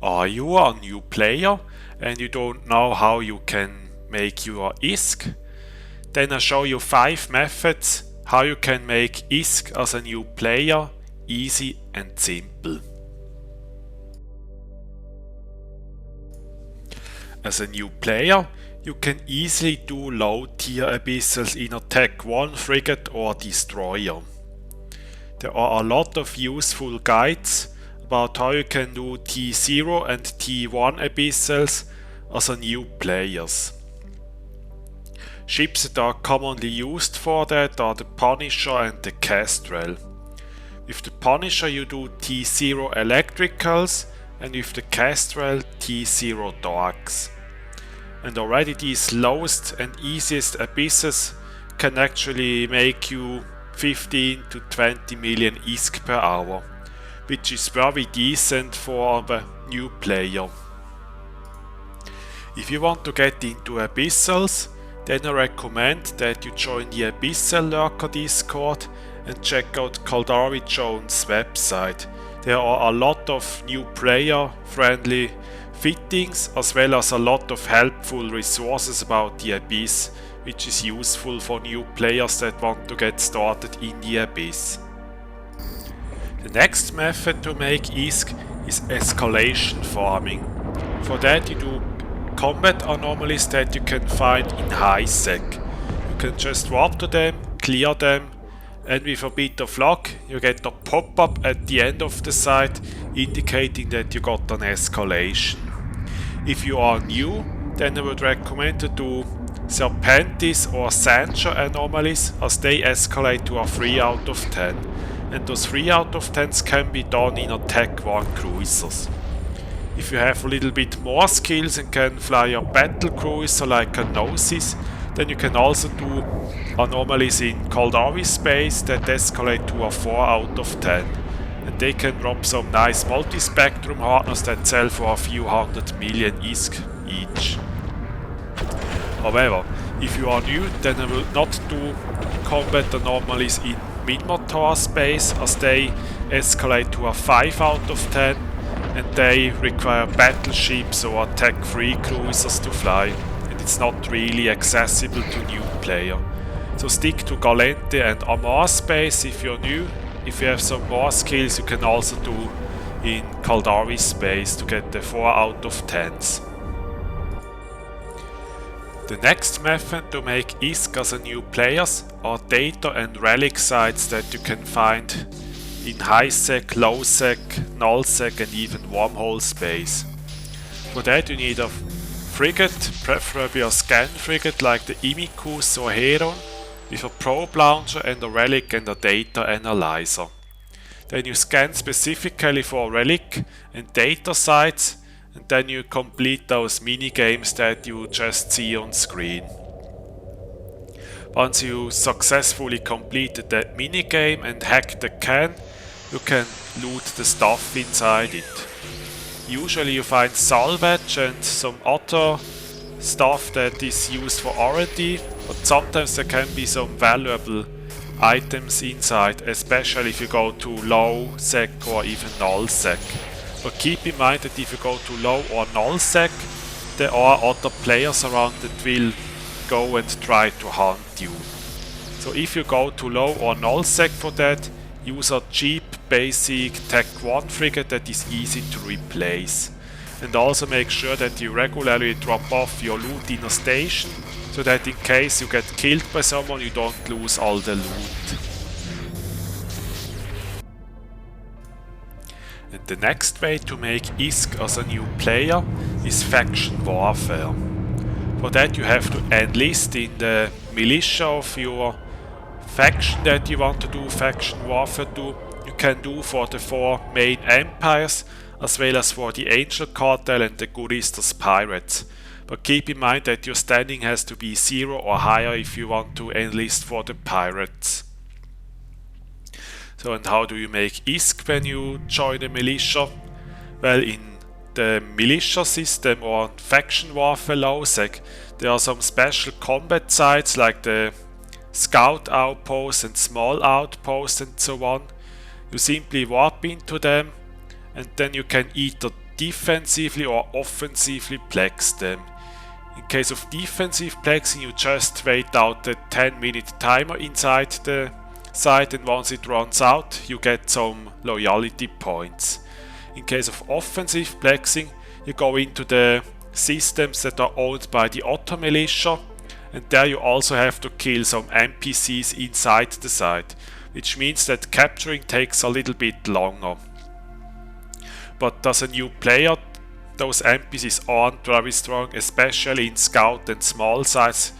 Are you a new player and you don't know how you can make your ISK? Then I show you 5 methods how you can make ISK as a new player easy and simple. As a new player, you can easily do low tier abyssals in a Tech 1 frigate or destroyer. There are a lot of useful guides about how you can do T0 and T1 abyssals as a new players. Ships that are commonly used for that are the Punisher and the Kestrel. With the Punisher you do T0 electricals and with the Kestrel T0 darks. And already these lowest and easiest abysses can actually make you 15 to 20 million ISK per hour, which is very decent for a new player. If you want to get into Abyssals, then I recommend that you join the Abyssal Lurker Discord and check out Caldari Jones' website. There are a lot of new player friendly fittings as well as a lot of helpful resources about the Abyss, which is useful for new players that want to get started in the Abyss. The next method to make ISK is Escalation Farming. For that you do combat anomalies that you can find in ISK. You can just warp to them, clear them, and with a bit of luck you get a pop-up at the end of the site indicating that you got an escalation. If you are new, then I would recommend to do Serpentis or Sancher anomalies as they escalate to a 3 out of 10. And those 3 out of 10s can be done in a Tech 1 cruisers. If you have a little bit more skills and can fly a battle cruiser like a Gnosis, then you can also do anomalies in Caldari space that escalate to a 4 out of 10. And they can drop some nice multi-spectrum hardeners that sell for a few 100 million ISK each. However, if you are new, then I will not do combat anomalies in Minmatar space as they escalate to a 5 out of 10 and they require battleships or Tech 3 cruisers to fly, and it's not really accessible to new player. So stick to Galente and Amar space if you're new. If you have some more skills you can also do in Caldari space to get the 4 out of 10s. The next method to make ISK as a new players are data and relic sites that you can find in high-sec, low-sec, null-sec and even wormhole space. For that you need a frigate, preferably a scan frigate like the Imicus or Heron, with a probe launcher and a relic and a data analyzer. Then you scan specifically for relic and data sites, and then you complete those mini-games that you just see on screen. Once you successfully completed that mini-game and hacked the can, you can loot the stuff inside it. Usually you find salvage and some other stuff that is used for R&D, but sometimes there can be some valuable items inside, especially if you go to low sec or even null sec. But keep in mind that if you go to low or null sec, there are other players around that will go and try to hunt you. So if you go to low or null sec for that, use a cheap basic Tech 1 frigate that is easy to replace. And also make sure that you regularly drop off your loot in a station, so that in case you get killed by someone you don't lose all the loot. And the next way to make ISK as a new player is faction warfare. For that you have to enlist in the militia of your faction that you want to do faction warfare to. You can do for the 4 main empires as well as for the Angel Cartel and the Guristas Pirates. But keep in mind that your standing has to be 0 or higher if you want to enlist for the pirates. So, and how do you make ISK when you join a militia? Well, in the militia system or faction warfare low-sec, there are some special combat sites like the scout outposts and small outposts and so on. You simply warp into them and then you can either defensively or offensively plex them. In case of defensive plexing, you just wait out the 10-minute timer inside the site, and once it runs out, you get some loyalty points. In case of offensive plexing, you go into the systems that are owned by the auto militia, and there you also have to kill some NPCs inside the site, which means that capturing takes a little bit longer. But as a new player, those NPCs aren't very strong, especially in scout and small sites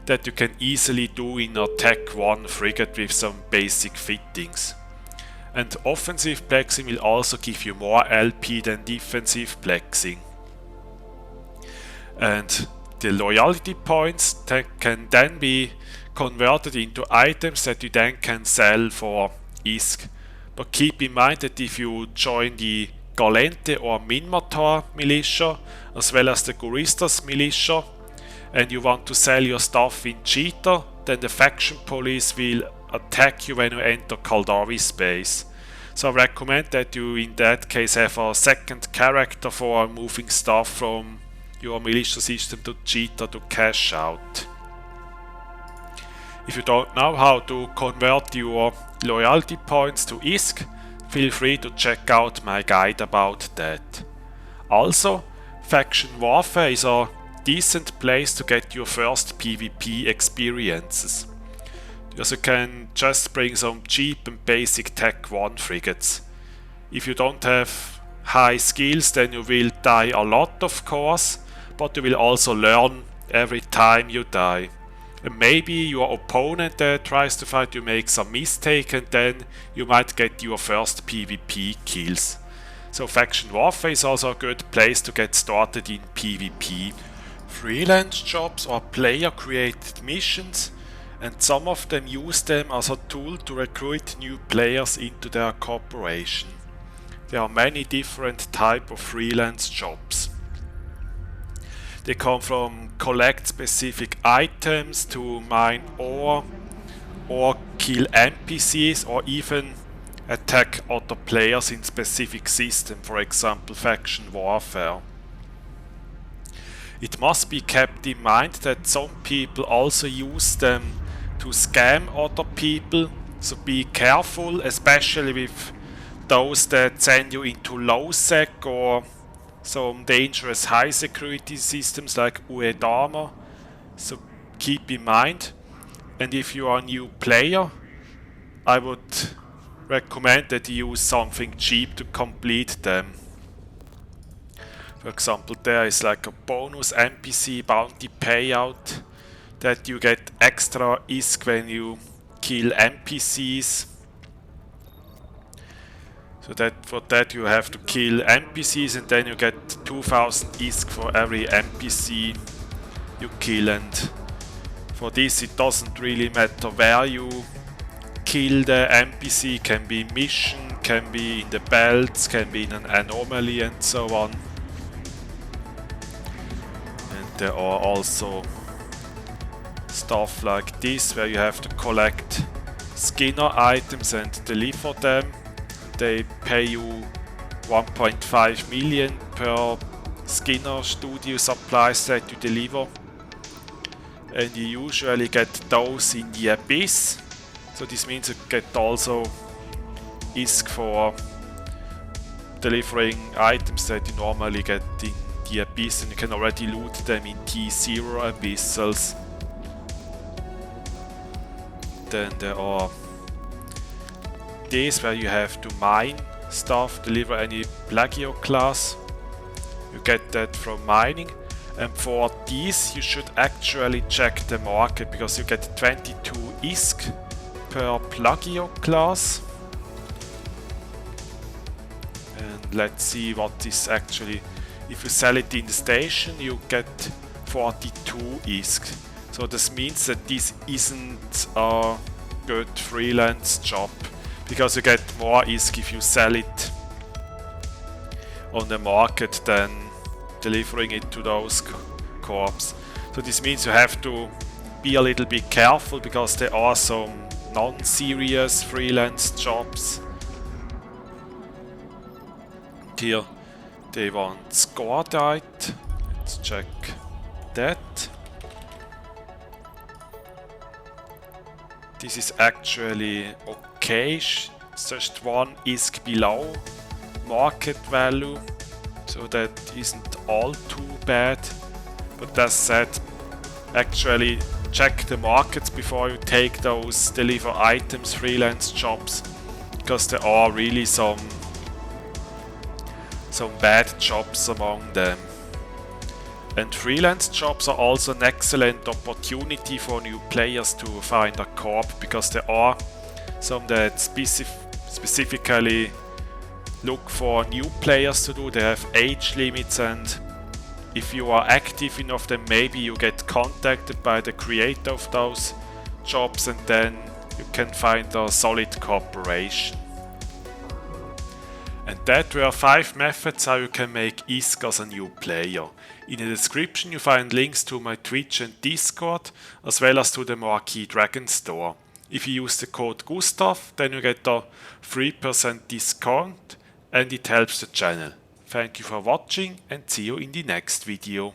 that you can easily do in a Tech 1 frigate with some basic fittings. And offensive plexing will also give you more LP than defensive plexing. And the loyalty points can then be converted into items that you then can sell for ISK. But keep in mind that if you join the Galente or Minmatar militia, as well as the Guristas militia, and you want to sell your stuff in Cheetah, then the faction police will attack you when you enter Kaldari space. So I recommend that you in that case have a second character for moving stuff from your militia system to Cheetah to cash out. If you don't know how to convert your loyalty points to ISK, feel free to check out my guide about that. Also, faction warfare is a decent place to get your first PvP experiences, because you can just bring some cheap and basic Tech 1 frigates. If you don't have high skills, then you will die a lot, of course, but you will also learn every time you die. And maybe your opponent tries to fight you makes a mistake, and then you might get your first PvP kills. So faction warfare is also a good place to get started in PvP. Freelance jobs are player created missions, and some of them use them as a tool to recruit new players into their corporation. There are many different types of freelance jobs. They come from collect specific items to mine ore or kill NPCs, or even attack other players in specific system, for example faction warfare. It must be kept in mind that some people also use them to scam other people, so be careful, especially with those that send you into low sec or some dangerous high security systems like Uedama, so keep in mind. And if you are a new player, I would recommend that you use something cheap to complete them. For example, there is like a bonus NPC bounty payout that you get extra ISK when you kill NPCs. So that for that you have to kill NPCs, and then you get 2000 ISK for every NPC you kill. And for this it doesn't really matter where you kill the NPC, can be mission, can be in the belts, can be in an anomaly and so on. And there are also stuff like this where you have to collect Skinner items and deliver them. They pay you 1.5 million per Skinner studio supplies that you deliver, and you usually get those in the Abyss, so this means you get also ISK for delivering items that you normally get in the Abyss, and you can already loot them in T0 Abyssals. Then there are days where you have to mine stuff, deliver any Plagio class. You get that from mining, and for these you should actually check the market, because you get 22 ISK per Plagio class. And let's see what is actually, if you sell it in the station you get 42 ISK. So this means that this isn't a good freelance job, because you get more ISK if you sell it on the market than delivering it to those corps. So this means you have to be a little bit careful, because there are some non-serious freelance jobs. Here They want score date. Let's check that. This is actually okay. It's just one ISK below market value, so that isn't all too bad. But that said, actually check the markets before you take those deliver items freelance jobs, because there are really some bad jobs among them. And freelance jobs are also an excellent opportunity for new players to find a corp, because there are some that specifically look for new players to do. They have age limits, and if you are active enough, then maybe you get contacted by the creator of those jobs, and then you can find a solid cooperation. And that were 5 methods how you can make ISK as a new player. In the description you find links to my Twitch and Discord, as well as to the Marquee Dragon store. If you use the code Gustav, then you get a 3% discount, and it helps the channel. Thank you for watching, and see you in the next video.